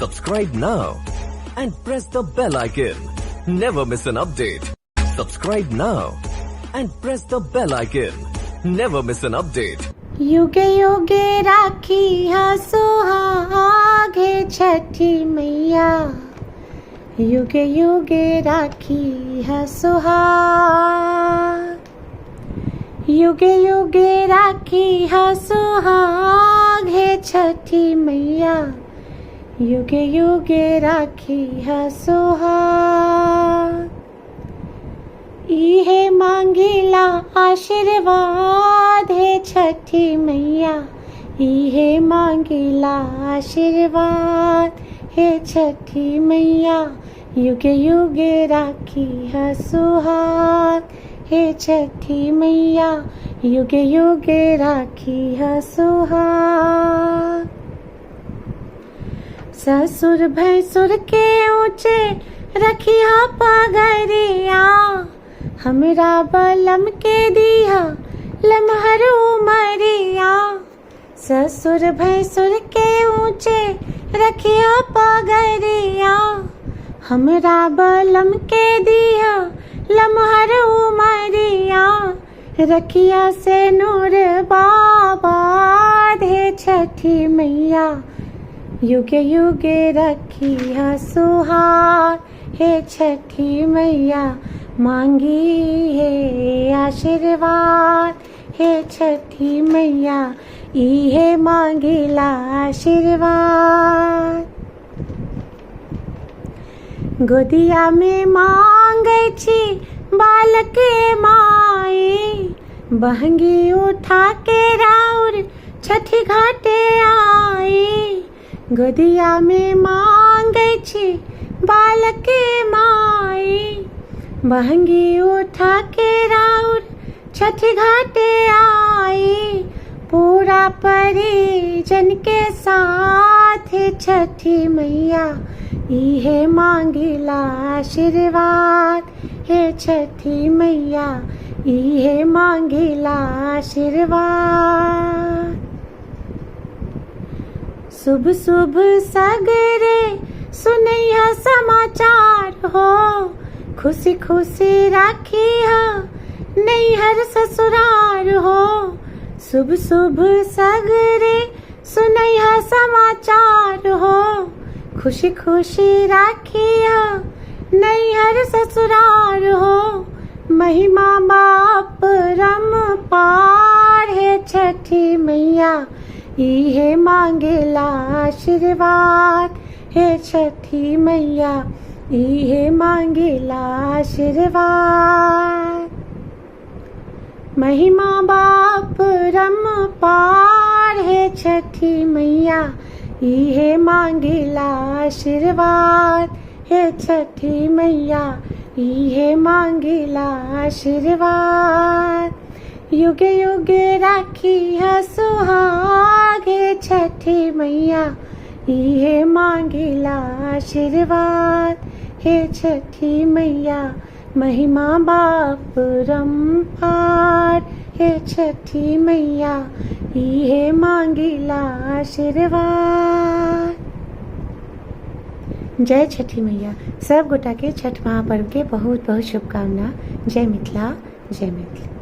Subscribe now and press the bell icon. Never miss an update. Subscribe now and press the bell icon. Never miss an update. युगे युगे राखी हा सुहागे छठी मैया, युगे युगे राखी हा सुहाग, युगे युगे राखी हा सुहागे छठी मैया, युगे युगे राखी हा सुहाग। इहे मांगेला आशीर्वाद है छठी मैया, इहे मांगेला आशीर्वाद है छठी मैया, युगे युगे राखी है सुहाग है छठी मैया, युगे युगे राखी है सुहाग। ससुर भैसुर के ऊंचे रखिया पगरिया, हमरा बलम के दिया लमहर उमरिया। ससुर भैसुर के ऊंचे रखिया पगरिया, हमरा बलम के दिया लमहर उमरिया। रखिया से नूर बाबा दे छठी मैया, युगे युगे रखिया सुहाग हे छठी मैया, मांगी है आशीर्वाद हे छठी मैया, इहे मांगेला आशीर्वाद। गोदिया में मांगे छी बालक माई, बहंगी उठा के राउर छठी घाटे आई। गोदिया में मांगे छी बालक माई, बहंगी उठा के राउर छठी घाटे आई। पूरा परिजन के साथ छठी मैया, इहे मांगेला आशीर्वाद हे छठी मैया, इहे मांगेला आशीर्वाद। शुभ शुभ सगरे सुनैया समाचार हो, खुशी खुशी राखी हा नैहर ससुरार हो। शुभ शुभ सगरे सुनैया समाचार हो, खुशी खुशी राखी हा नैहर ससुरार हो। महिमा बाप रम पार है छठी मैया, इहे मांगेला आशीर्वाद हे छठी मैया, इहे मांगेला आशीर्वाद। महिमा बाप रम पार है छठी मैया, इहे मांगेला आशीर्वाद हे छठी मैया, इहे मांगेला आशीर्वाद। युगे युगे राखी है सुहाग हे छठी मैया, इहे मांगेला आशीर्वाद हे छठी मैया। महिमा बाप रंपार हे छठी मैया, इहे मांगेला आशीर्वाद। जय छठी मैया। सब गोटा के छठ महापर्व के बहुत बहुत शुभकामना। जय मिथिला, जय मिथिला।